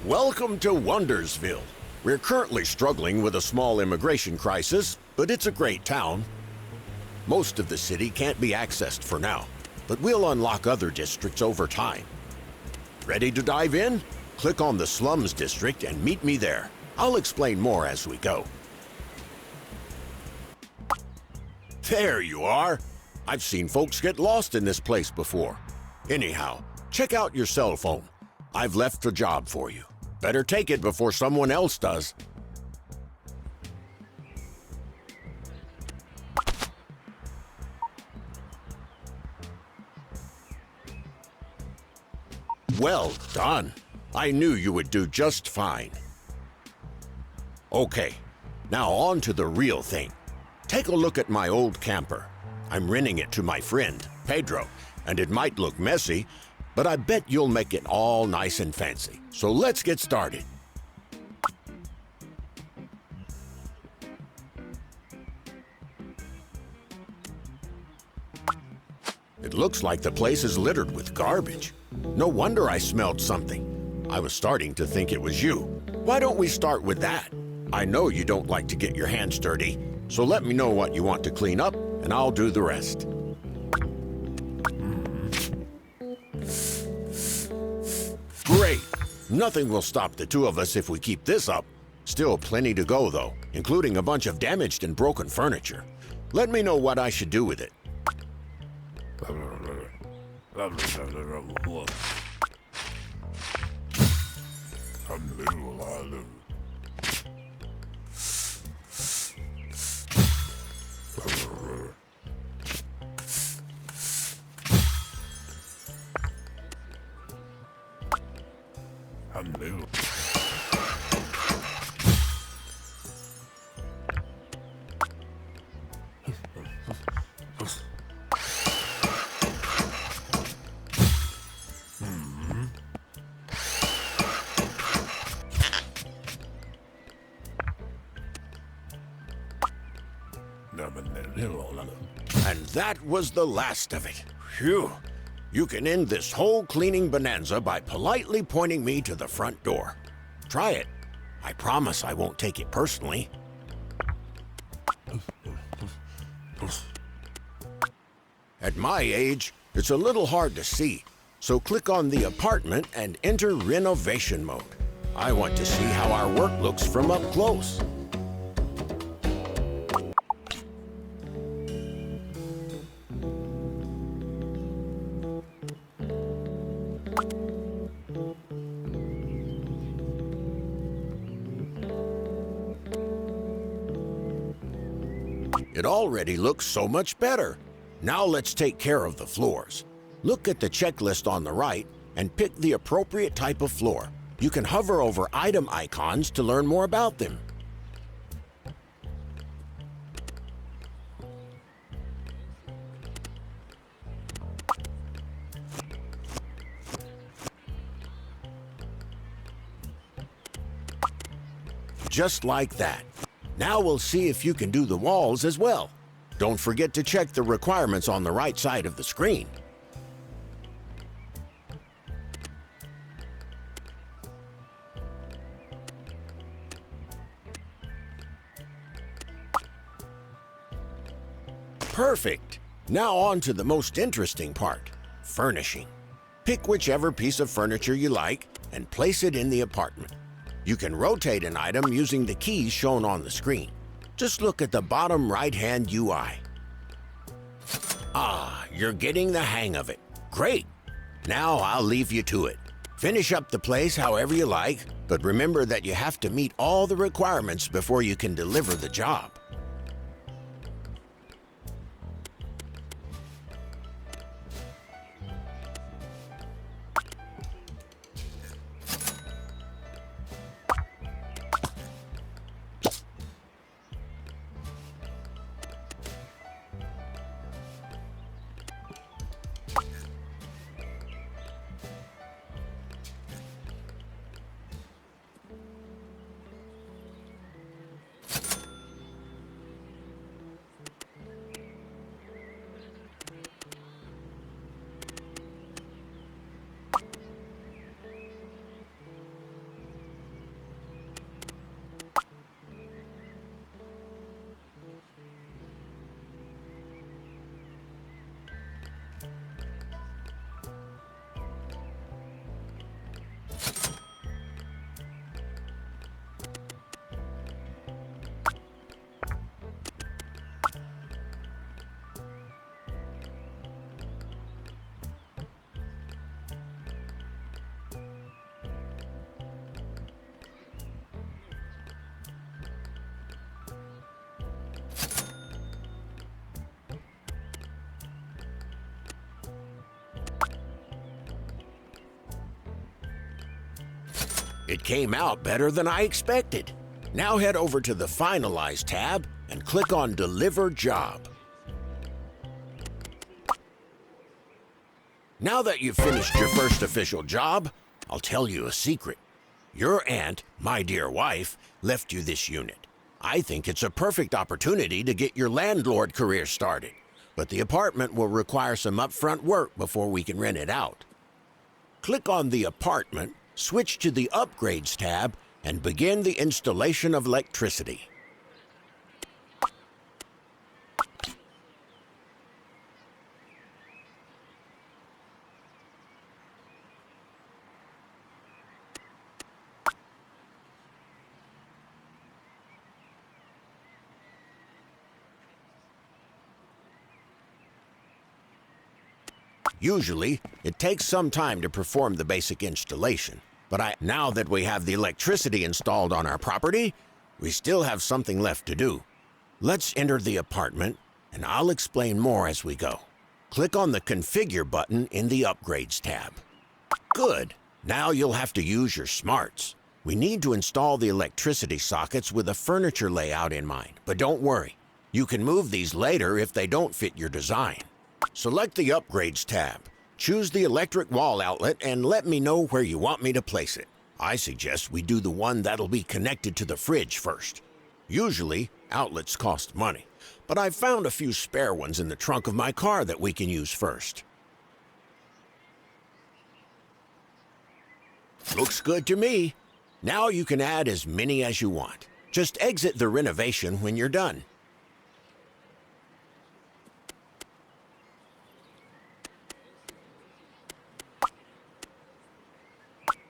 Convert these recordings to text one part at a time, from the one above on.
Welcome to Wondersville. We're currently struggling with a small immigration crisis, but it's a great town. Most of the city can't be accessed for now, but we'll unlock other districts over time. Ready to dive in? Click on the Slums district and meet me there. I'll explain more as we go. There you are. I've seen folks get lost in this place before. Anyhow, check out your cell phone. I've left a job for you. Better take it before someone else does. Well done. I knew you would do just fine. Okay, now on to the real thing. Take a look at my old camper. I'm renting it to my friend, Pedro, and it might look messy, but I bet you'll make it all nice and fancy. So let's get started. It looks like the place is littered with garbage. No wonder I smelled something. I was starting to think it was you. Why don't we start with that? I know you don't like to get your hands dirty, so let me know what you want to clean up, and I'll do the rest. Great! Nothing will stop the two of us if we keep this up. Still plenty to go, though, including a bunch of damaged and broken furniture. Let me know what I should do with it. And that was the last of it. Phew. You can end this whole cleaning bonanza by politely pointing me to the front door. Try it. I promise I won't take it personally. At my age, it's a little hard to see, so click on the apartment and enter renovation mode. I want to see how our work looks from up close. It already looks so much better. Now let's take care of the floors. Look at the checklist on the right and pick the appropriate type of floor. You can hover over item icons to learn more about them. Just like that. Now we'll see if you can do the walls as well. Don't forget to check the requirements on the right side of the screen. Perfect! Now on to the most interesting part, furnishing. Pick whichever piece of furniture you like and place it in the apartment. You can rotate an item using the keys shown on the screen. Just look at the bottom right-hand UI. Ah, you're getting the hang of it. Great! Now I'll leave you to it. Finish up the place however you like, but remember that you have to meet all the requirements before you can deliver the job. It came out better than I expected. Now head over to the Finalize tab and click on Deliver Job. Now that you've finished your first official job, I'll tell you a secret. Your aunt, my dear wife, left you this unit. I think it's a perfect opportunity to get your landlord career started, but the apartment will require some upfront work before we can rent it out. Click on the apartment, switch to the Upgrades tab, and begin the installation of electricity. Usually, it takes some time to perform the basic installation, but now that we have the electricity installed on our property, we still have something left to do. Let's enter the apartment, and I'll explain more as we go. Click on the Configure button in the Upgrades tab. Good. Now you'll have to use your smarts. We need to install the electricity sockets with a furniture layout in mind, but don't worry. You can move these later if they don't fit your design. Select the Upgrades tab, choose the electric wall outlet, and let me know where you want me to place it. I suggest we do the one that'll be connected to the fridge first. Usually, outlets cost money, but I've found a few spare ones in the trunk of my car that we can use first. Looks good to me. Now you can add as many as you want. Just exit the renovation when you're done.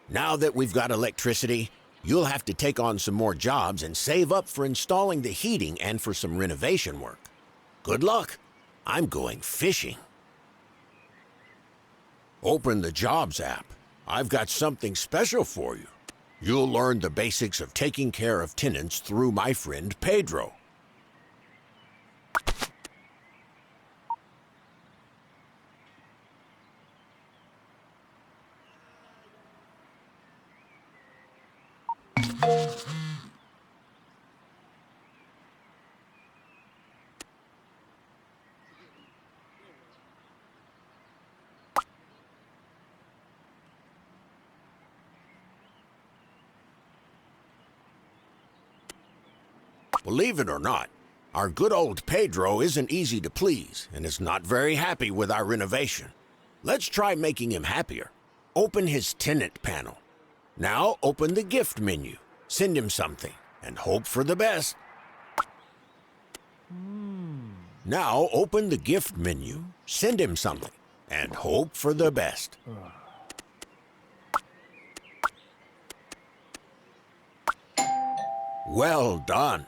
Now that we've got electricity, you'll have to take on some more jobs and save up for installing the heating and for some renovation work. Good luck. I'm going fishing. Open the Jobs app. I've got something special for you. You'll learn the basics of taking care of tenants through my friend Pedro. Believe it or not, our good old Pedro isn't easy to please and is not very happy with our renovation. Let's try making him happier. Open his tenant panel. Now open the gift menu. Send him something and hope for the best. Now open the gift menu, send him something, and hope for the best. Well done.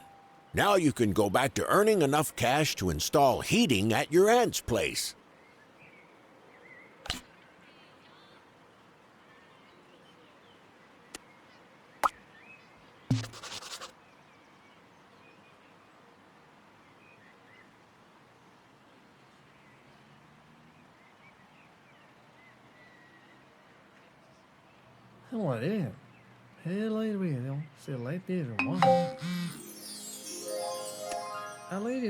Now you can go back to earning enough cash to install heating at your aunt's place. Không phải đấy. Thế lấy đi không? Sẽ lấy đi rồi quá. À lấy đi.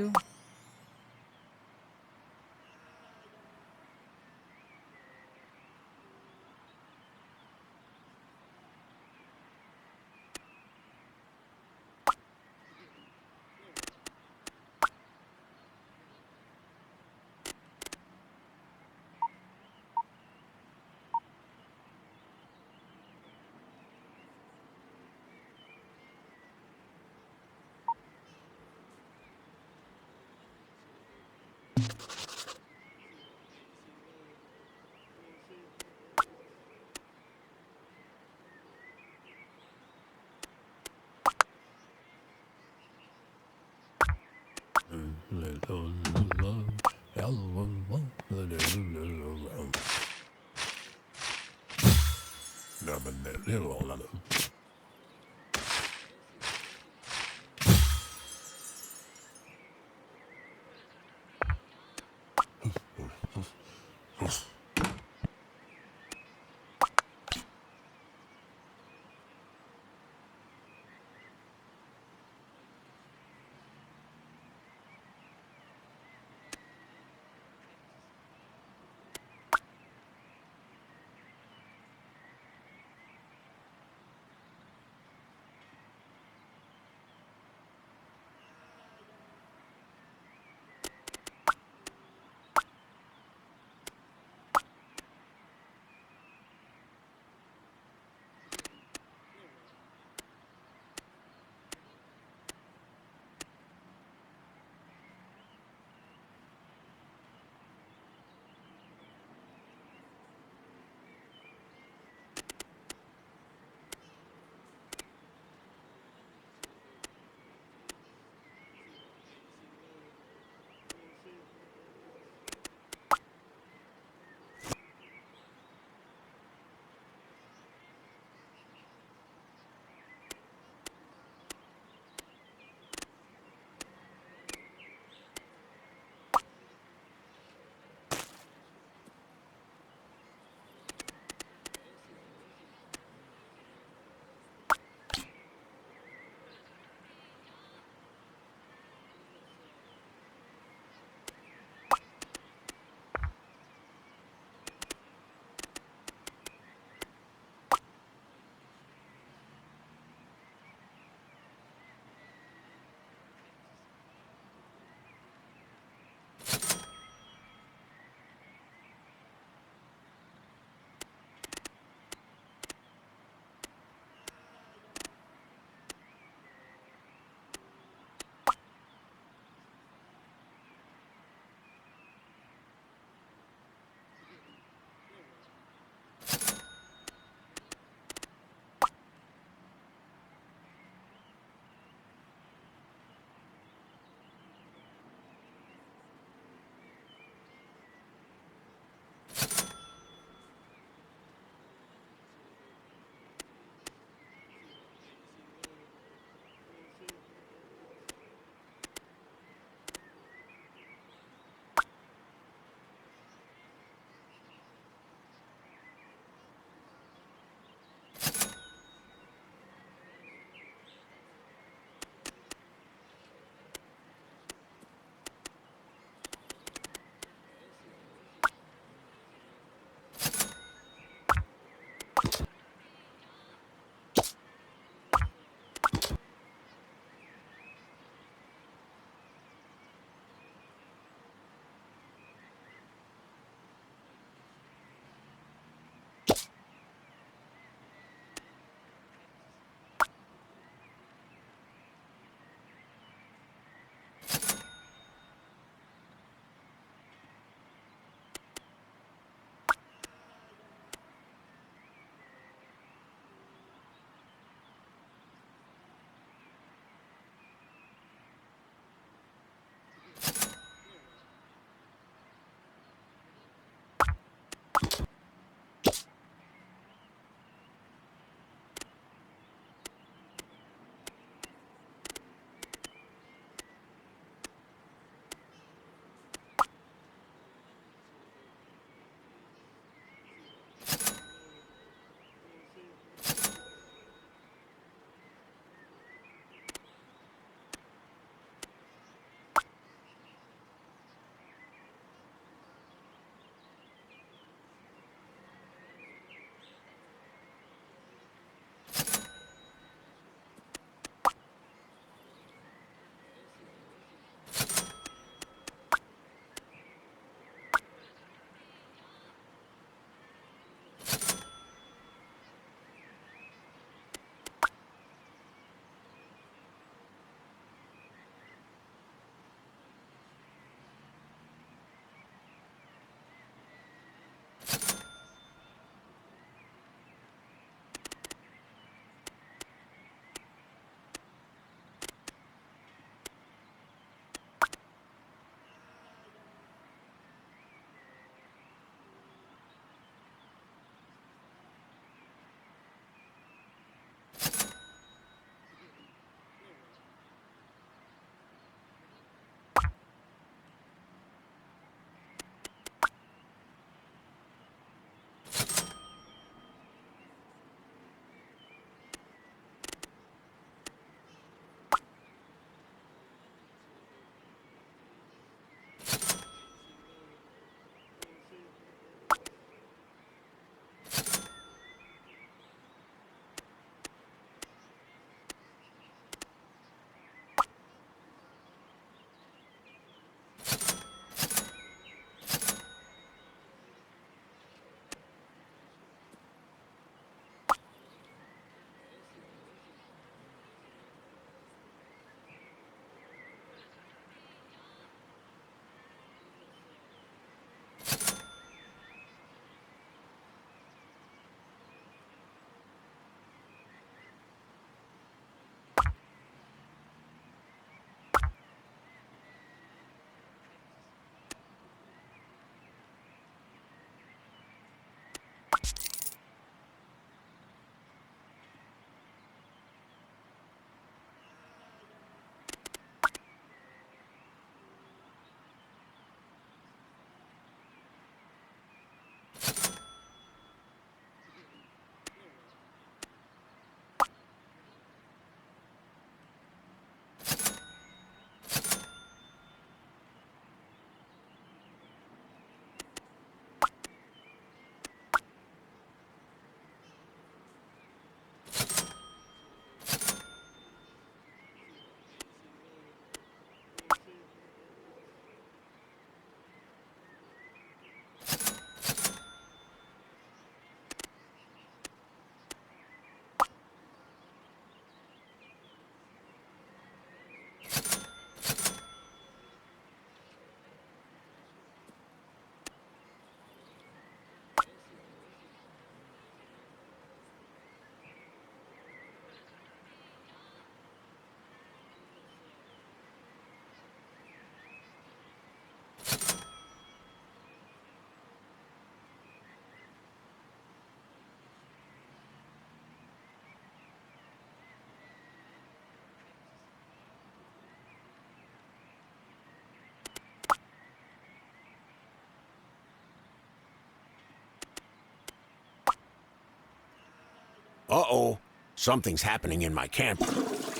Uh-oh, something's happening in my camper.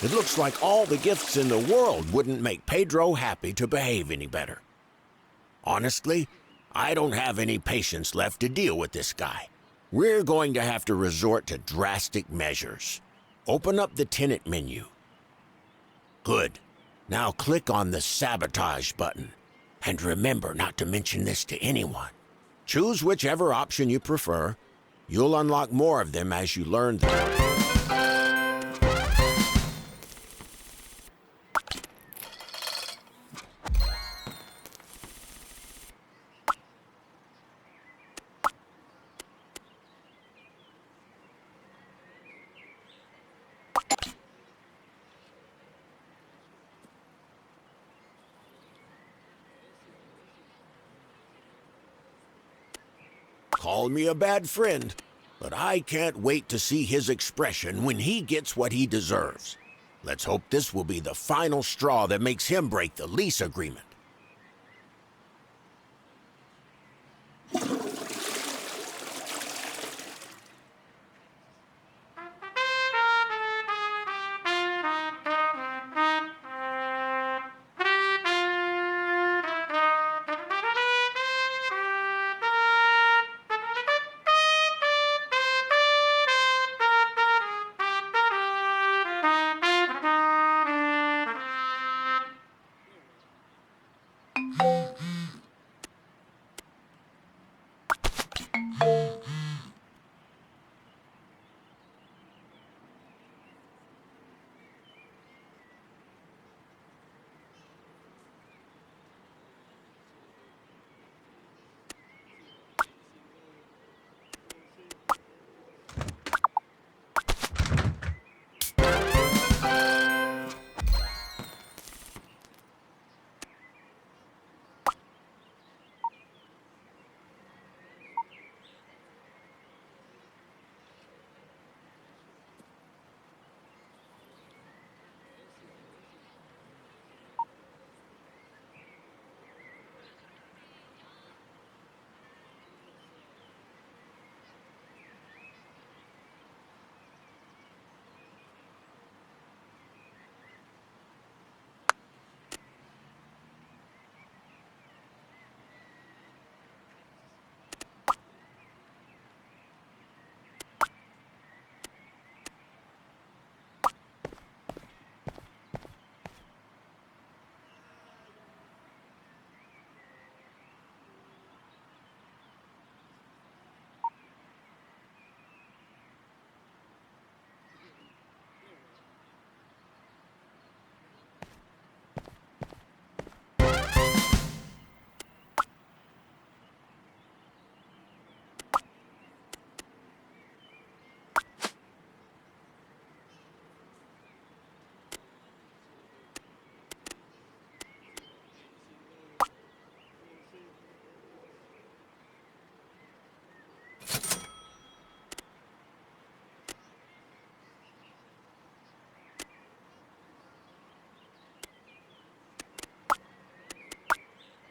It looks like all the gifts in the world wouldn't make Pedro happy to behave any better. Honestly, I don't have any patience left to deal with this guy. We're going to have to resort to drastic measures. Open up the tenant menu. Good. Now click on the sabotage button. And remember not to mention this to anyone. Choose whichever option you prefer. You'll unlock more of them as you learn them. Call me a bad friend, but I can't wait to see his expression when he gets what he deserves. Let's hope this will be the final straw that makes him break the lease agreement.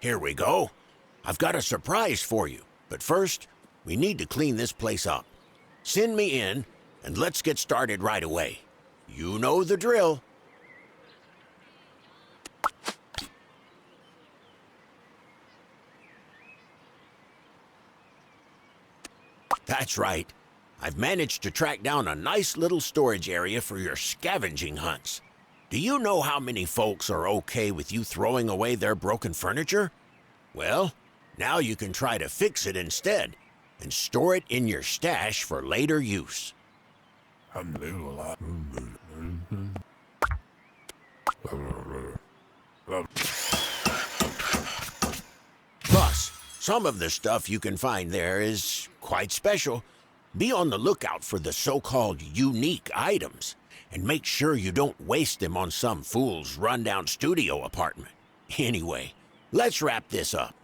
Here we go. I've got a surprise for you. But first, we need to clean this place up. Send me in, and let's get started right away. You know the drill. That's right. I've managed to track down a nice little storage area for your scavenging hunts. Do you know how many folks are okay with you throwing away their broken furniture? Well, now you can try to fix it instead and store it in your stash for later use. Plus, some of the stuff you can find there is quite special. Be on the lookout for the so-called unique items, and make sure you don't waste them on some fool's rundown studio apartment. Anyway, let's wrap this up.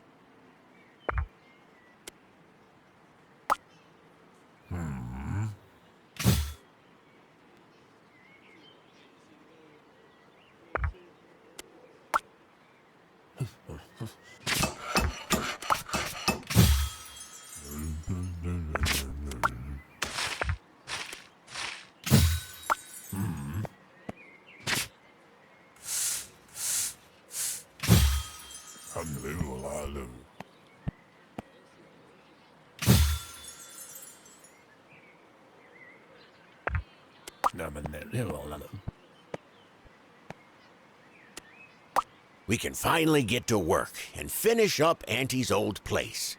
We can finally get to work and finish up Auntie's old place.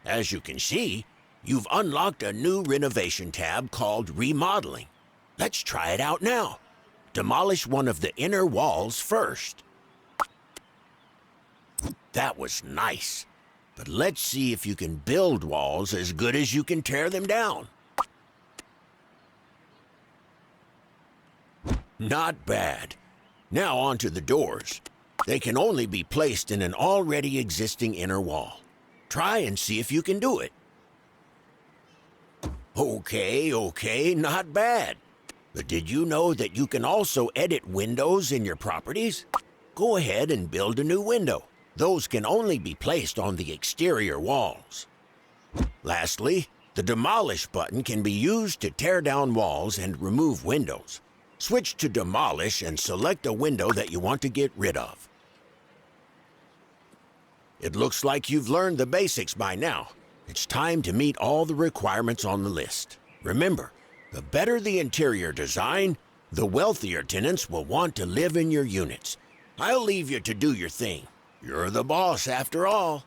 As you can see, you've unlocked a new renovation tab called Remodeling. Let's try it out now. Demolish one of the inner walls first. That was nice. But let's see if you can build walls as good as you can tear them down. Not bad. Now on to the doors. They can only be placed in an already existing inner wall. Try and see if you can do it. Okay, not bad. But did you know that you can also edit windows in your properties? Go ahead and build a new window. Those can only be placed on the exterior walls. Lastly, the Demolish button can be used to tear down walls and remove windows. Switch to Demolish and select a window that you want to get rid of. It looks like you've learned the basics by now. It's time to meet all the requirements on the list. Remember, the better the interior design, the wealthier tenants will want to live in your units. I'll leave you to do your thing. You're the boss after all.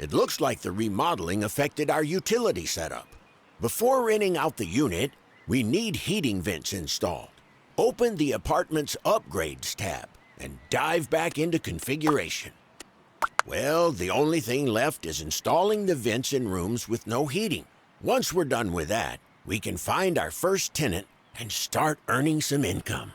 It looks like the remodeling affected our utility setup. Before renting out the unit, we need heating vents installed. Open the apartment's Upgrades tab and dive back into configuration. Well, the only thing left is installing the vents in rooms with no heating. Once we're done with that, we can find our first tenant and start earning some income.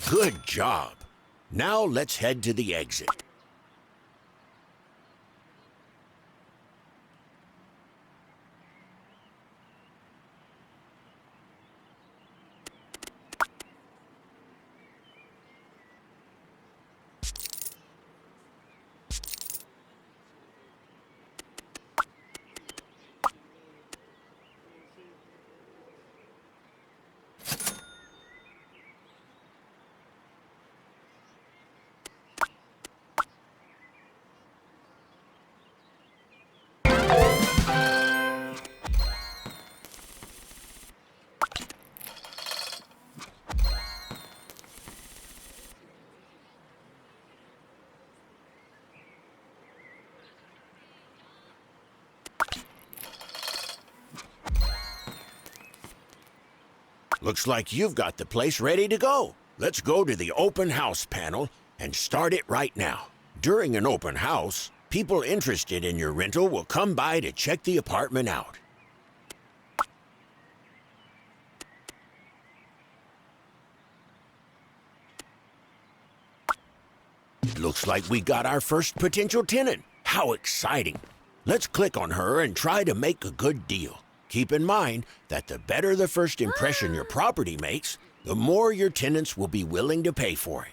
Good job. Now let's head to the exit. Looks like you've got the place ready to go. Let's go to the open house panel and start it right now. During an open house, people interested in your rental will come by to check the apartment out. Looks like we got our first potential tenant. How exciting. Let's click on her and try to make a good deal. Keep in mind that the better the first impression your property makes, the more your tenants will be willing to pay for it.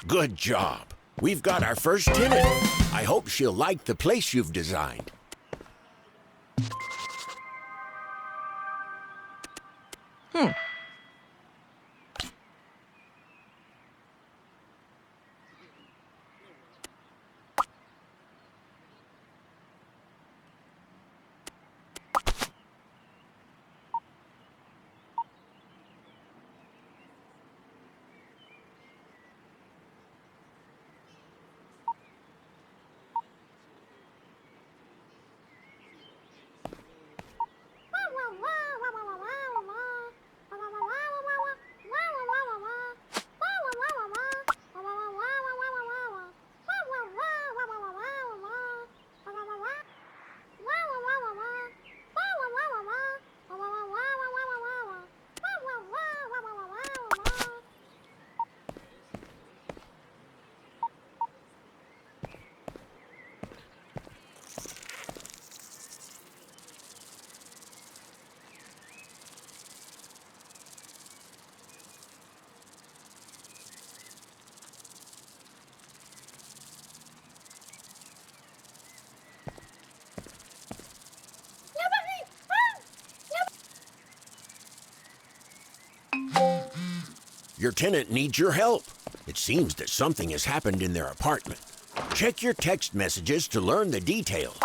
Good job. We've got our first tenant. I hope she'll like the place you've designed. Your tenant needs your help. It seems that something has happened in their apartment. Check your text messages to learn the details.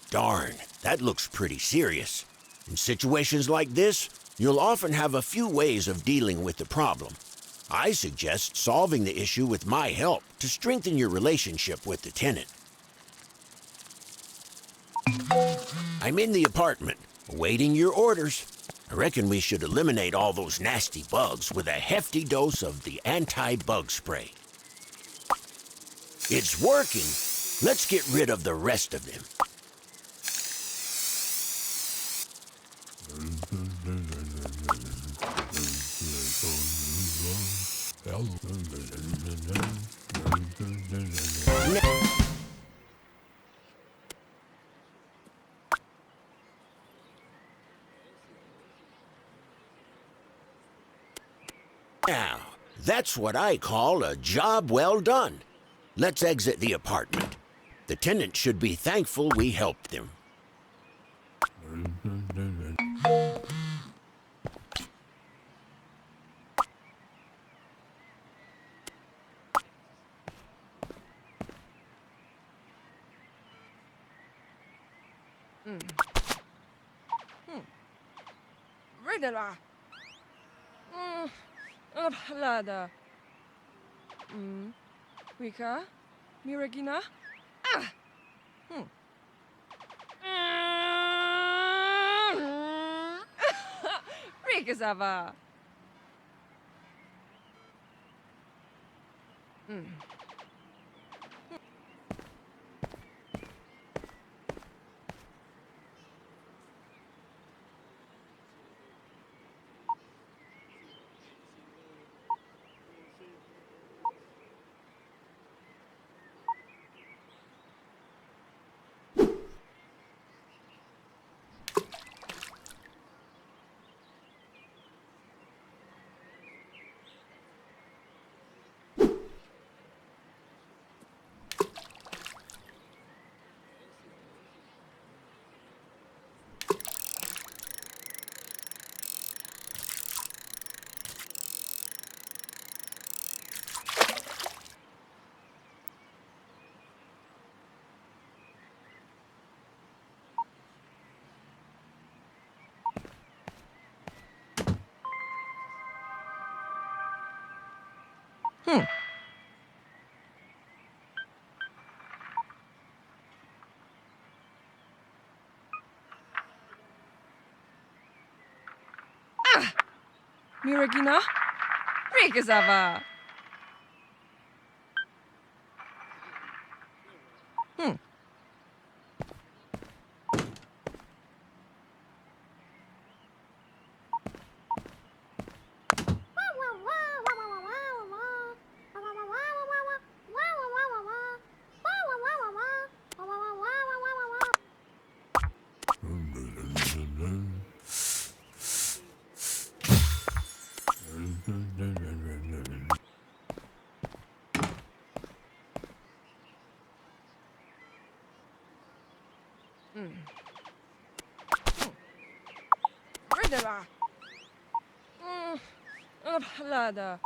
Darn, that looks pretty serious. In situations like this, you'll often have a few ways of dealing with the problem. I suggest solving the issue with my help to strengthen your relationship with the tenant. I'm in the apartment, awaiting your orders. I reckon we should eliminate all those nasty bugs with a hefty dose of the anti-bug spray. It's working. Let's get rid of the rest of them. Now, that's what I call a job well done. Let's exit the apartment. The tenant should be thankful we helped them. Ridela. Lada. Rika? Miragina? Ah! Rika Zava. Miragina? Rika Zava. Ridela. Lada.